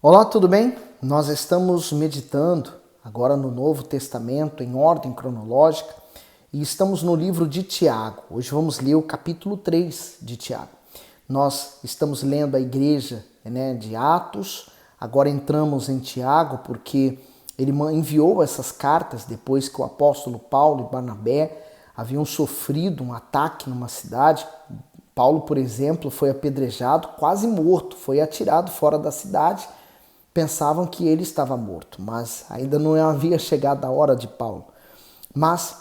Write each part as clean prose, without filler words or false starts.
Olá, tudo bem? Nós estamos meditando agora no Novo Testamento em ordem cronológica e estamos no livro de Tiago. Hoje vamos ler o capítulo 3 de Tiago. Nós estamos lendo a igreja de Atos, agora entramos em Tiago porque ele enviou essas cartas depois que o apóstolo Paulo e Barnabé haviam sofrido um ataque numa cidade. Paulo, por exemplo, foi apedrejado, quase morto, foi atirado fora da cidade. Pensavam que ele estava morto, mas ainda não havia chegado a hora de Paulo. Mas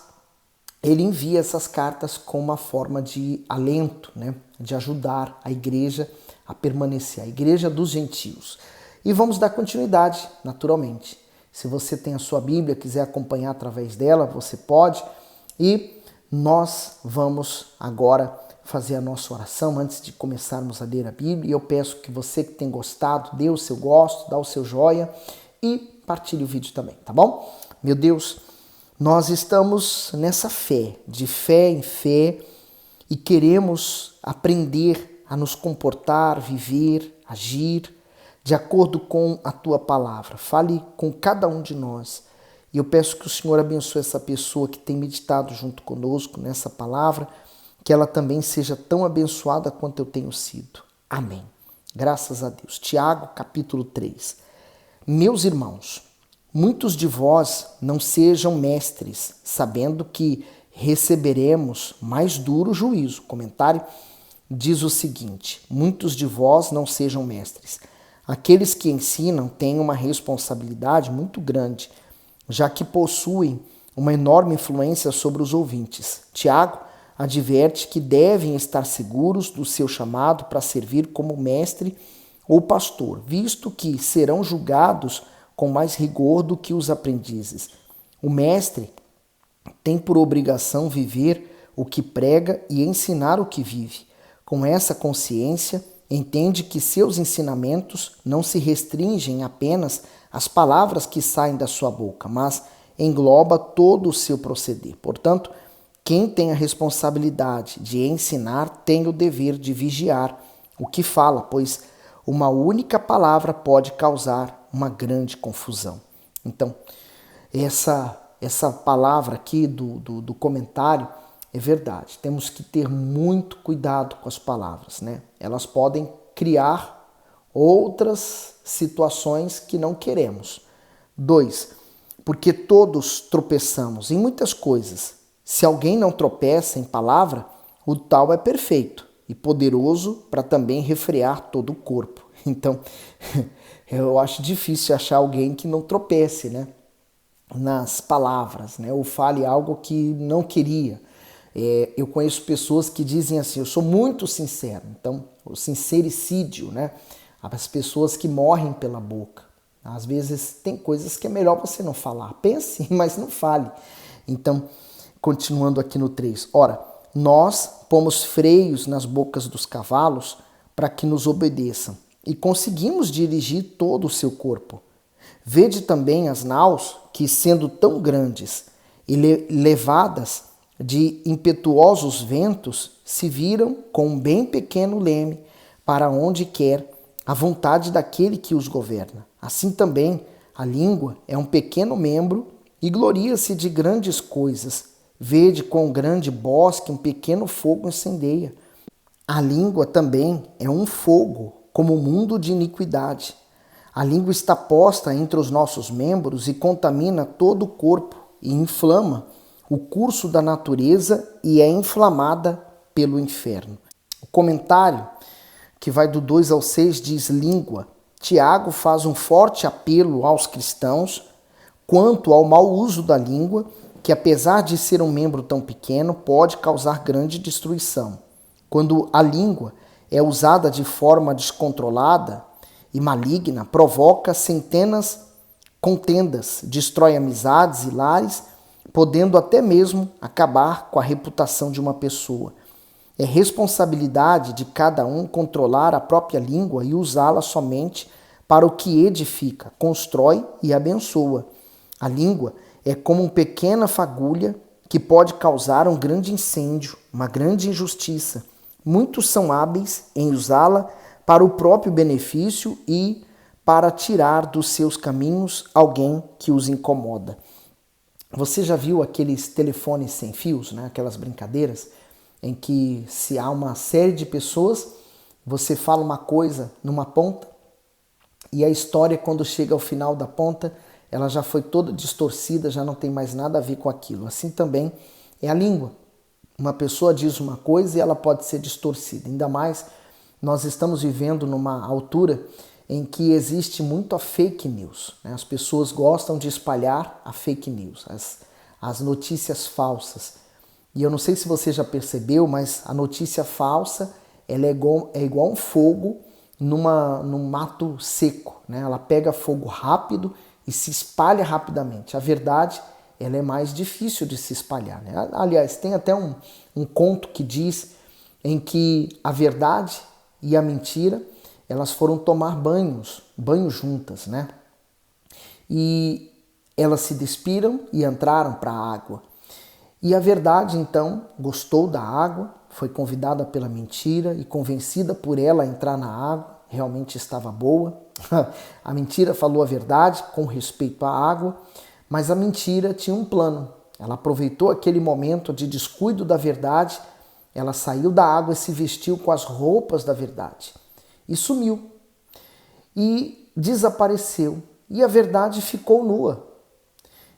ele envia essas cartas com uma forma de alento, de ajudar a igreja a permanecer, a igreja dos gentios. E vamos dar continuidade, naturalmente. Se você tem a sua Bíblia, quiser acompanhar através dela, você pode. E nós vamos agora fazer a nossa oração antes de começarmos a ler a Bíblia. E eu peço que você que tem gostado, dê o seu gosto, dá o seu joia e partilhe o vídeo também, tá bom? Meu Deus, nós estamos nessa fé, de fé em fé, e queremos aprender a nos comportar, viver, agir de acordo com a Tua palavra. Fale com cada um de nós. E eu peço que o Senhor abençoe essa pessoa que tem meditado junto conosco nessa palavra, que ela também seja tão abençoada quanto eu tenho sido. Amém. Graças a Deus. Tiago, capítulo 3. Meus irmãos, muitos de vós não sejam mestres, sabendo que receberemos mais duro juízo. O comentário diz o seguinte: muitos de vós não sejam mestres. Aqueles que ensinam têm uma responsabilidade muito grande, já que possuem uma enorme influência sobre os ouvintes. Tiago adverte que devem estar seguros do seu chamado para servir como mestre ou pastor, visto que serão julgados com mais rigor do que os aprendizes. O mestre tem por obrigação viver o que prega e ensinar o que vive. Com essa consciência, entende que seus ensinamentos não se restringem apenas às palavras que saem da sua boca, mas engloba todo o seu proceder. Portanto, quem tem a responsabilidade de ensinar tem o dever de vigiar o que fala, pois uma única palavra pode causar uma grande confusão. Então, essa palavra aqui do comentário é verdade. Temos que ter muito cuidado com as palavras, Elas podem criar outras situações que não queremos. 2, porque todos tropeçamos em muitas coisas. Se alguém não tropeça em palavra, o tal é perfeito e poderoso para também refrear todo o corpo. Então, eu acho difícil achar alguém que não tropece, nas palavras, ou fale algo que não queria. Eu conheço pessoas que dizem assim: eu sou muito sincero. Então, o sincericídio, as pessoas que morrem pela boca. Às vezes tem coisas que é melhor você não falar. Pense, mas não fale. Então, continuando aqui no 3. Ora, nós pomos freios nas bocas dos cavalos para que nos obedeçam e conseguimos dirigir todo o seu corpo. Vede também as naus que, sendo tão grandes e levadas de impetuosos ventos, se viram com um bem pequeno leme para onde quer a vontade daquele que os governa. Assim também a língua é um pequeno membro e gloria-se de grandes coisas. Vede quão grande bosque um pequeno fogo incendeia. A língua também é um fogo, como um mundo de iniquidade. A língua está posta entre os nossos membros e contamina todo o corpo e inflama o curso da natureza e é inflamada pelo inferno. O comentário, que vai do 2 ao 6, diz língua. Tiago faz um forte apelo aos cristãos quanto ao mau uso da língua, que apesar de ser um membro tão pequeno, pode causar grande destruição. Quando a língua é usada de forma descontrolada e maligna, provoca centenas contendas, destrói amizades e lares, podendo até mesmo acabar com a reputação de uma pessoa. É responsabilidade de cada um controlar a própria língua e usá-la somente para o que edifica, constrói e abençoa. A língua é como uma pequena fagulha que pode causar um grande incêndio, uma grande injustiça. Muitos são hábeis em usá-la para o próprio benefício e para tirar dos seus caminhos alguém que os incomoda. Você já viu aqueles telefones sem fios, né? Aquelas brincadeiras em que se há uma série de pessoas, você fala uma coisa numa ponta e a história, quando chega ao final da ponta, ela já foi toda distorcida, já não tem mais nada a ver com aquilo. Assim também é a língua. Uma pessoa diz uma coisa e ela pode ser distorcida. Ainda mais, nós estamos vivendo numa altura em que existe muito a fake news, né? As pessoas gostam de espalhar a fake news, as notícias falsas. E eu não sei se você já percebeu, mas a notícia falsa ela é igual um fogo num mato seco, né? Ela pega fogo rápido e se espalha rapidamente. A verdade ela é mais difícil de se espalhar, né? Aliás, tem até um conto que diz em que a verdade e a mentira elas foram tomar banhos juntas, né? E elas se despiram e entraram para a água. E a verdade, então, gostou da água, foi convidada pela mentira e convencida por ela a entrar na água, realmente estava boa. A mentira falou a verdade com respeito à água, mas a mentira tinha um plano. Ela aproveitou aquele momento de descuido da verdade, ela saiu da água e se vestiu com as roupas da verdade. E sumiu, e desapareceu, e a verdade ficou nua.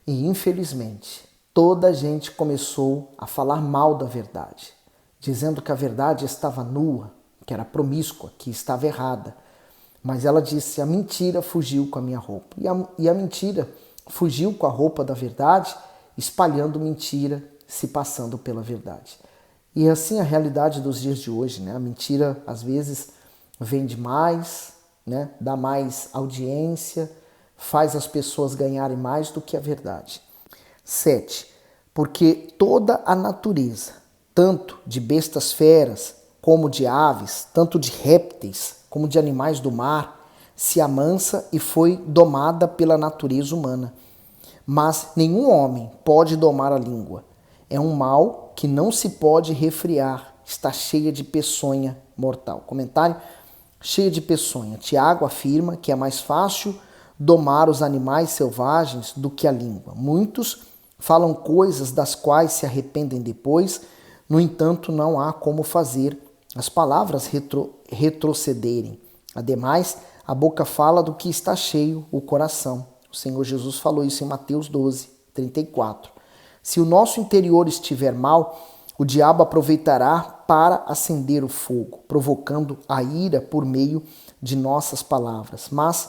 E infelizmente, toda a gente começou a falar mal da verdade, dizendo que a verdade estava nua, que era promíscua, que estava errada. Mas ela disse, a mentira fugiu com a minha roupa. E a mentira fugiu com a roupa da verdade, espalhando mentira, se passando pela verdade. E assim a realidade dos dias de hoje, né? A mentira, às vezes, vende mais, né? Dá mais audiência, faz as pessoas ganharem mais do que a verdade. 7. Porque toda a natureza, tanto de bestas feras, como de aves, tanto de répteis, como de animais do mar, se amansa e foi domada pela natureza humana. Mas nenhum homem pode domar a língua. É um mal que não se pode refrear, está cheia de peçonha mortal. Comentário: cheia de peçonha. Tiago afirma que é mais fácil domar os animais selvagens do que a língua. Muitos falam coisas das quais se arrependem depois, no entanto, não há como fazer as palavras retrocederem. Ademais, a boca fala do que está cheio o coração. O Senhor Jesus falou isso em Mateus 12, 34. Se o nosso interior estiver mal, o diabo aproveitará para acender o fogo, provocando a ira por meio de nossas palavras. Mas,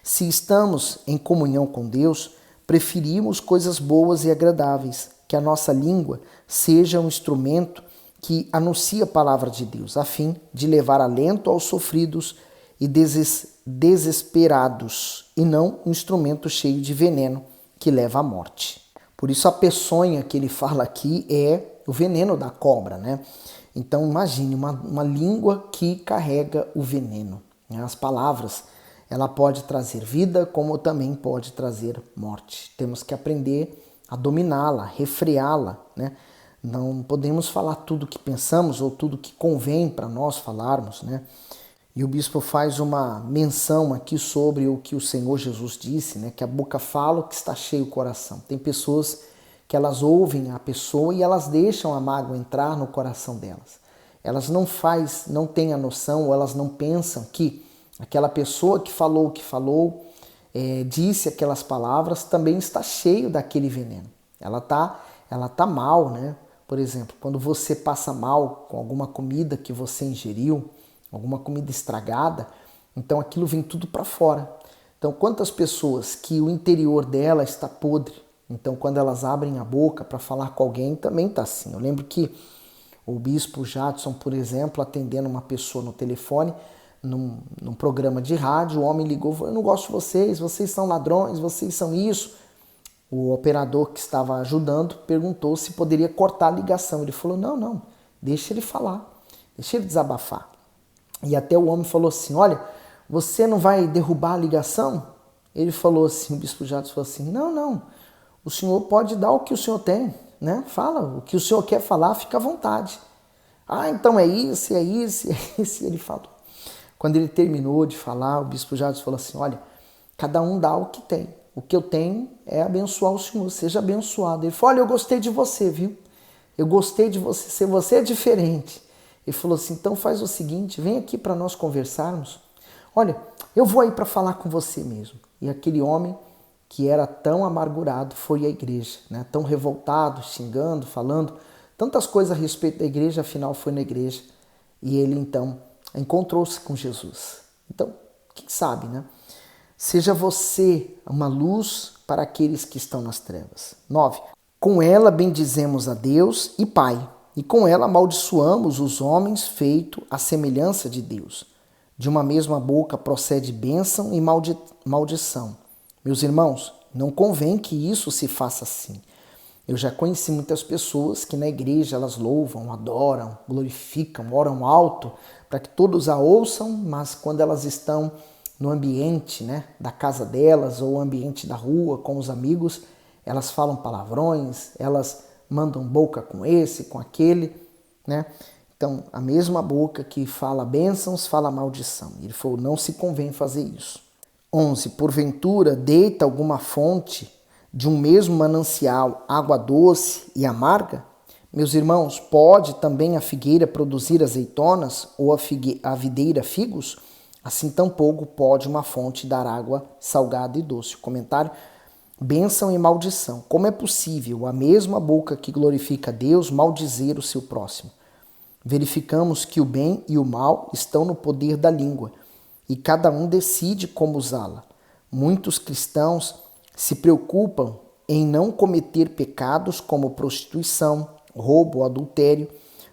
se estamos em comunhão com Deus, preferimos coisas boas e agradáveis, que a nossa língua seja um instrumento que anuncie a palavra de Deus, a fim de levar alento aos sofridos e desesperados, e não um instrumento cheio de veneno que leva à morte. Por isso a peçonha que ele fala aqui é o veneno da cobra, né? Então imagine uma língua que carrega o veneno, né? As palavras, ela pode trazer vida, como também pode trazer morte. Temos que aprender a dominá-la, refreá-la, né? Não podemos falar tudo o que pensamos ou tudo que convém para nós falarmos, né? E o bispo faz uma menção aqui sobre o que o Senhor Jesus disse, né? Que a boca fala o que está cheio o coração. Tem pessoas que elas ouvem a pessoa e elas deixam a mágoa entrar no coração delas. Elas não têm a noção ou elas não pensam que aquela pessoa que falou o que falou, disse aquelas palavras, também está cheio daquele veneno. Ela tá mal, né? Por exemplo, quando você passa mal com alguma comida que você ingeriu, alguma comida estragada, então aquilo vem tudo para fora. Então, quantas pessoas que o interior dela está podre, então quando elas abrem a boca para falar com alguém, também está assim. Eu lembro que o bispo Jadson, por exemplo, atendendo uma pessoa no telefone, num programa de rádio, o homem ligou e falou, eu não gosto de vocês são ladrões, vocês são isso. O operador que estava ajudando perguntou se poderia cortar a ligação. Ele falou, não, deixa ele falar, deixa ele desabafar. E até o homem falou assim, olha, você não vai derrubar a ligação? Ele falou assim, o bispo Jadson falou assim, não, o senhor pode dar o que o senhor tem, né? Fala, o que o senhor quer falar, fica à vontade. Ah, então é isso. Ele falou. Quando ele terminou de falar, o bispo Jadson falou assim, olha, cada um dá o que tem. O que eu tenho é abençoar o Senhor, seja abençoado. Ele falou, olha, eu gostei de você, viu? Eu gostei de você, você é diferente. Ele falou assim, então faz o seguinte, vem aqui para nós conversarmos. Olha, eu vou aí para falar com você mesmo. E aquele homem que era tão amargurado foi à igreja, né? Tão revoltado, xingando, falando tantas coisas a respeito da igreja, afinal foi na igreja. E ele então encontrou-se com Jesus. Então, quem sabe, né? Seja você uma luz para aqueles que estão nas trevas. 9. Com ela bendizemos a Deus e Pai, e com ela amaldiçoamos os homens feito à semelhança de Deus. De uma mesma boca procede bênção e maldição. Meus irmãos, não convém que isso se faça assim. Eu já conheci muitas pessoas que na igreja elas louvam, adoram, glorificam, oram alto para que todos a ouçam, mas quando elas estão no ambiente, né, da casa delas ou ambiente da rua com os amigos, elas falam palavrões, elas mandam boca com esse, com aquele, né? Então, a mesma boca que fala bênçãos, fala maldição. Ele falou, não se convém fazer isso. 11. Porventura, deita alguma fonte de um mesmo manancial água doce e amarga? Meus irmãos, pode também a figueira produzir azeitonas ou a videira figos? Assim tampouco pode uma fonte dar água salgada e doce. O comentário, bênção e maldição. Como é possível a mesma boca que glorifica a Deus maldizer o seu próximo? Verificamos que o bem e o mal estão no poder da língua e cada um decide como usá-la. Muitos cristãos se preocupam em não cometer pecados como prostituição, roubo ou adultério,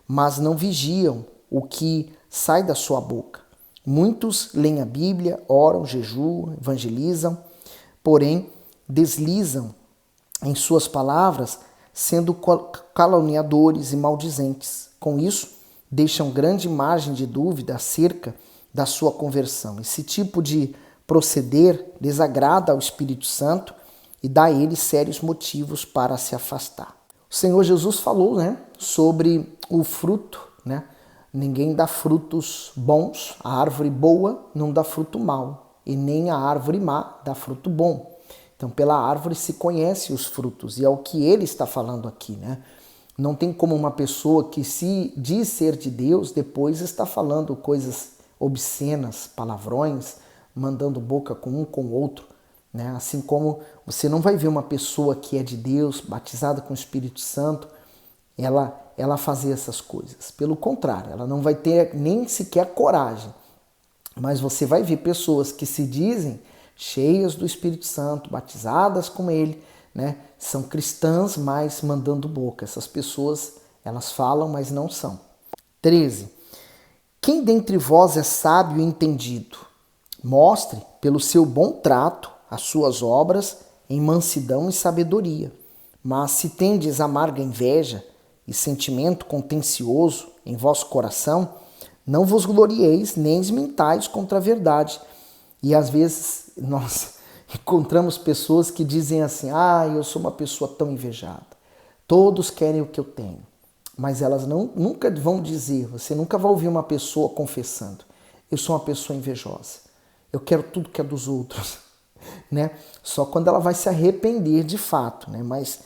mas não vigiam o que sai da sua boca. Muitos leem a Bíblia, oram, jejuam, evangelizam, porém deslizam em suas palavras, sendo caluniadores e maldizentes. Com isso, deixam grande margem de dúvida acerca da sua conversão. Esse tipo de proceder desagrada ao Espírito Santo e dá a ele sérios motivos para se afastar. O Senhor Jesus falou, né, sobre o fruto, né? Ninguém dá frutos bons, a árvore boa não dá fruto mau, e nem a árvore má dá fruto bom. Então, pela árvore se conhece os frutos, e é o que ele está falando aqui, né? Não tem como uma pessoa que se diz ser de Deus, depois está falando coisas obscenas, palavrões, mandando boca com um com o outro, né? Assim como você não vai ver uma pessoa que é de Deus, batizada com o Espírito Santo, ela fazer essas coisas. Pelo contrário, ela não vai ter nem sequer coragem. Mas você vai ver pessoas que se dizem cheias do Espírito Santo, batizadas com ele, né? São cristãs, mas mandando boca. Essas pessoas, elas falam, mas não são. 13. Quem dentre vós é sábio e entendido? Mostre, pelo seu bom trato, as suas obras em mansidão e sabedoria. Mas se tendes amarga inveja e sentimento contencioso em vosso coração, não vos glorieis nem mentais contra a verdade. E às vezes nós encontramos pessoas que dizem assim, eu sou uma pessoa tão invejada, todos querem o que eu tenho. Mas elas nunca vão dizer, você nunca vai ouvir uma pessoa confessando, eu sou uma pessoa invejosa, eu quero tudo que é dos outros, né? Só quando ela vai se arrepender de fato, né? Mas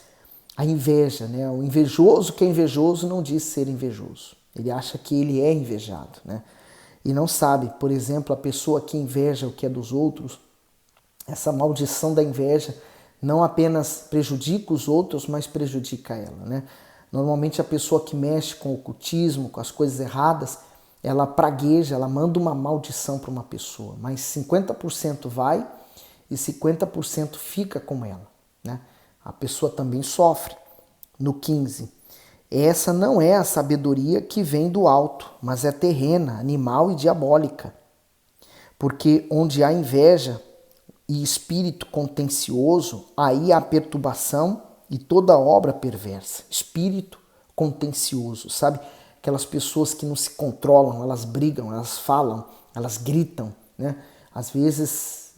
a inveja, né? O invejoso que é invejoso não diz ser invejoso, ele acha que ele é invejado, né? E não sabe, por exemplo, a pessoa que inveja o que é dos outros, essa maldição da inveja não apenas prejudica os outros, mas prejudica ela, né? Normalmente a pessoa que mexe com o ocultismo, com as coisas erradas, ela pragueja, ela manda uma maldição para uma pessoa, mas 50% vai e 50% fica com ela, né? A pessoa também sofre. No 15, essa não é a sabedoria que vem do alto, mas é terrena, animal e diabólica. Porque onde há inveja e espírito contencioso, aí há perturbação e toda obra perversa. Espírito contencioso, sabe? Aquelas pessoas que não se controlam, elas brigam, elas falam, elas gritam, né? Às vezes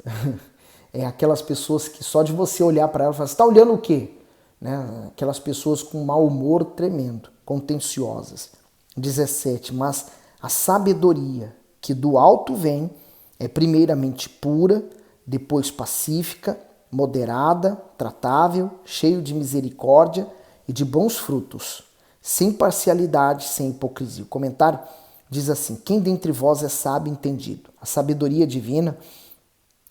é aquelas pessoas que só de você olhar para elas, você está olhando o quê? Né? Aquelas pessoas com mau humor tremendo, contenciosas. 17, mas a sabedoria que do alto vem é primeiramente pura, depois pacífica, moderada, tratável, cheio de misericórdia e de bons frutos, sem parcialidade, sem hipocrisia. O comentário diz assim: quem dentre vós é sábio e entendido? A sabedoria divina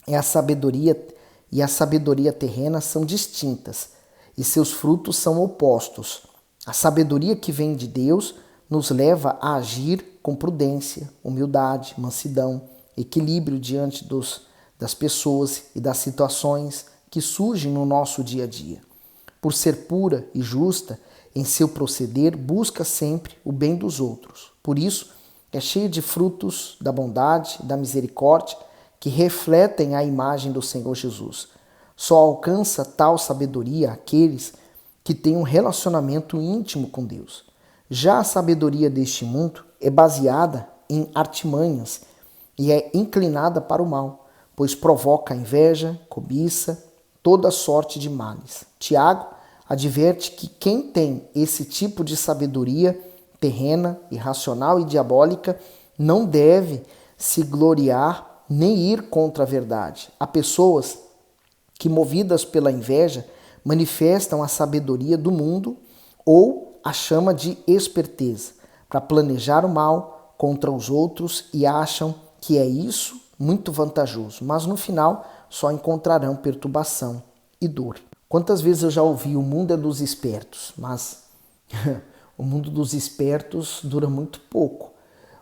é a sabedoria e a sabedoria terrena são distintas e seus frutos são opostos. A sabedoria que vem de Deus nos leva a agir com prudência, humildade, mansidão, equilíbrio diante das pessoas e das situações que surgem no nosso dia a dia. Por ser pura e justa em seu proceder, busca sempre o bem dos outros. Por isso, é cheia de frutos da bondade e da misericórdia que refletem a imagem do Senhor Jesus. Só alcança tal sabedoria aqueles que têm um relacionamento íntimo com Deus. Já a sabedoria deste mundo é baseada em artimanhas e é inclinada para o mal, pois provoca inveja, cobiça, toda sorte de males. Tiago adverte que quem tem esse tipo de sabedoria terrena, irracional e diabólica não deve se gloriar nem ir contra a verdade. Há pessoas que, movidas pela inveja, manifestam a sabedoria do mundo ou a chama de esperteza para planejar o mal contra os outros e acham que é isso muito vantajoso, mas no final só encontrarão perturbação e dor. Quantas vezes eu já ouvi o mundo é dos espertos, mas o mundo dos espertos dura muito pouco.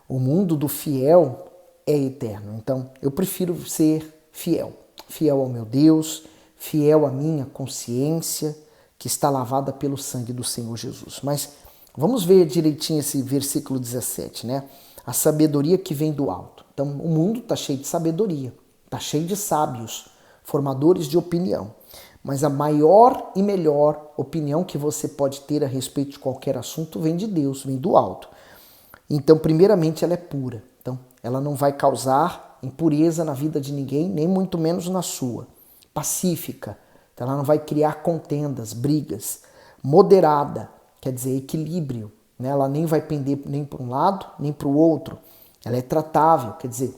O mundo do fiel é eterno. Então, eu prefiro ser fiel. Fiel ao meu Deus, fiel à minha consciência, que está lavada pelo sangue do Senhor Jesus. Mas vamos ver direitinho esse versículo 17, né? A sabedoria que vem do alto. Então, o mundo está cheio de sabedoria, está cheio de sábios, formadores de opinião. Mas a maior e melhor opinião que você pode ter a respeito de qualquer assunto vem de Deus, vem do alto. Então, primeiramente, ela é pura. Então, ela não vai causar impureza na vida de ninguém, nem muito menos na sua. Pacífica. Então, ela não vai criar contendas, brigas. Moderada, quer dizer, equilíbrio. Né? Ela nem vai pender nem para um lado, nem para o outro. Ela é tratável, quer dizer,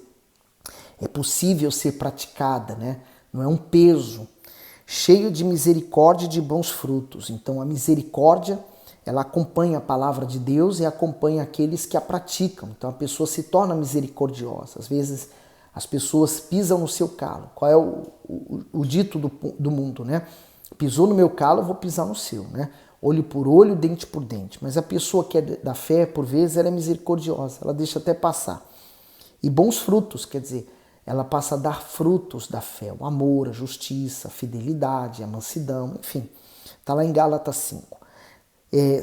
é possível ser praticada, né? Não é um peso. Cheio de misericórdia e de bons frutos. Então, a misericórdia, ela acompanha a palavra de Deus e acompanha aqueles que a praticam. Então, a pessoa se torna misericordiosa. Às vezes, as pessoas pisam no seu calo. Qual é o dito do mundo, né? Pisou no meu calo, eu vou pisar no seu, né? Olho por olho, dente por dente. Mas a pessoa que é da fé, por vezes, ela é misericordiosa. Ela deixa até passar. E bons frutos, quer dizer, ela passa a dar frutos da fé, o amor, a justiça, a fidelidade, a mansidão, enfim. Está lá em Gálatas 5.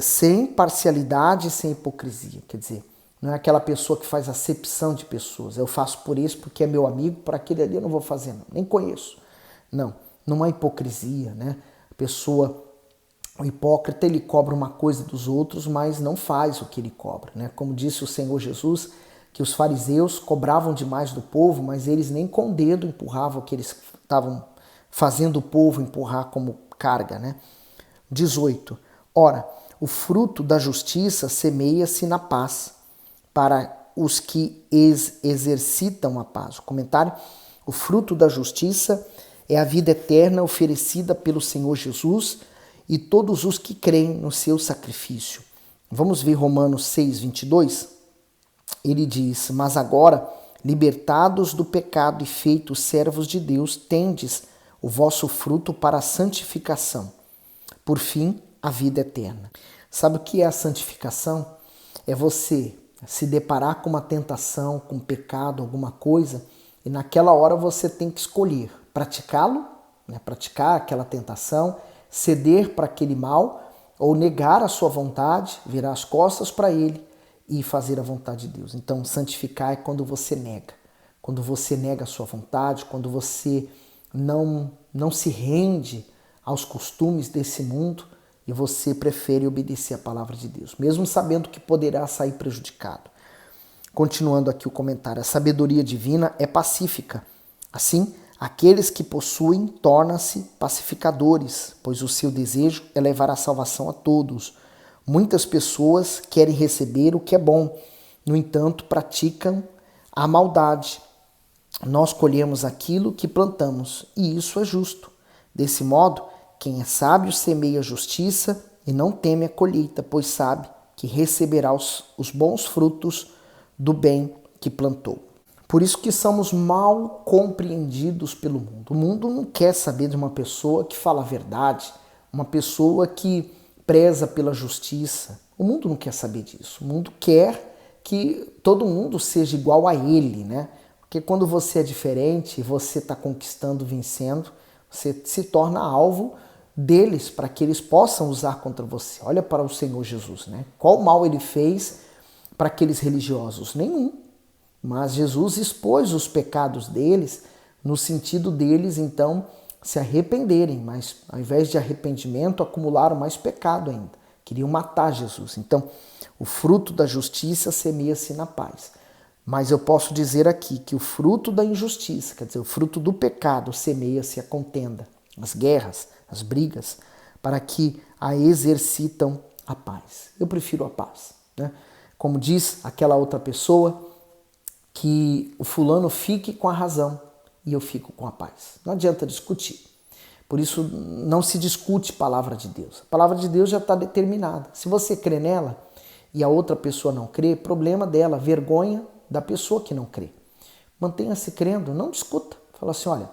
Sem parcialidade e sem hipocrisia. Quer dizer, não é aquela pessoa que faz acepção de pessoas. Eu faço por esse porque é meu amigo, por aquele ali eu não vou fazer, não. Nem conheço. Não há hipocrisia, né? A pessoa, o hipócrita, ele cobra uma coisa dos outros, mas não faz o que ele cobra, né? Como disse o Senhor Jesus, que os fariseus cobravam demais do povo, mas eles nem com o dedo empurravam o que eles estavam fazendo o povo empurrar como carga, né? 18. Ora, o fruto da justiça semeia-se na paz, para os que exercitam a paz. O comentário: o fruto da justiça é a vida eterna oferecida pelo Senhor Jesus e todos os que creem no seu sacrifício. Vamos ver Romanos 6, 22? Ele diz: mas agora, libertados do pecado e feitos servos de Deus, tendes o vosso fruto para a santificação. Por fim, a vida eterna. Sabe o que é a santificação? É você se deparar com uma tentação, com um pecado, alguma coisa, e naquela hora você tem que escolher praticá-lo, né? Praticar aquela tentação, ceder para aquele mal, ou negar a sua vontade, virar as costas para ele e fazer a vontade de Deus. Então, santificar é quando você nega a sua vontade, quando você não se rende aos costumes desse mundo e você prefere obedecer a palavra de Deus, mesmo sabendo que poderá sair prejudicado. Continuando aqui o comentário: a sabedoria divina é pacífica. Assim, aqueles que possuem tornam-se pacificadores, pois o seu desejo é levar a salvação a todos. Muitas pessoas querem receber o que é bom, no entanto, praticam a maldade. Nós colhemos aquilo que plantamos, e isso é justo. Desse modo, quem é sábio semeia justiça e não teme a colheita, pois sabe que receberá os bons frutos do bem que plantou. Por isso que somos mal compreendidos pelo mundo. O mundo não quer saber de uma pessoa que fala a verdade, uma pessoa que preza pela justiça. O mundo não quer saber disso. O mundo quer que todo mundo seja igual a ele, né? Porque quando você é diferente, você está conquistando, vencendo, você se torna alvo deles para que eles possam usar contra você. Olha para o Senhor Jesus, né? Qual mal ele fez para aqueles religiosos? Nenhum. Mas Jesus expôs os pecados deles no sentido deles, então, se arrependerem, mas ao invés de arrependimento, acumularam mais pecado ainda. Queriam matar Jesus. Então, o fruto da justiça semeia-se na paz. Mas eu posso dizer aqui que o fruto da injustiça, quer dizer, o fruto do pecado, semeia-se a contenda, as guerras, as brigas, para que a exercitam a paz. Eu prefiro a paz, né? Como diz aquela outra pessoa, que o fulano fique com a razão e eu fico com a paz. Não adianta discutir. Por isso, não se discute a palavra de Deus. A palavra de Deus já está determinada. Se você crê nela e a outra pessoa não crê, problema dela, vergonha da pessoa que não crê. Mantenha-se crendo, não discuta. Fala assim, olha,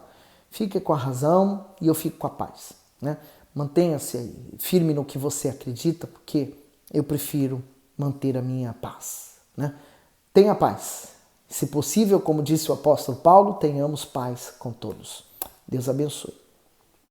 fique com a razão e eu fico com a paz, né? Mantenha-se firme no que você acredita, porque eu prefiro manter a minha paz, né? Tenha paz. Se possível, como disse o apóstolo Paulo, tenhamos paz com todos. Deus abençoe.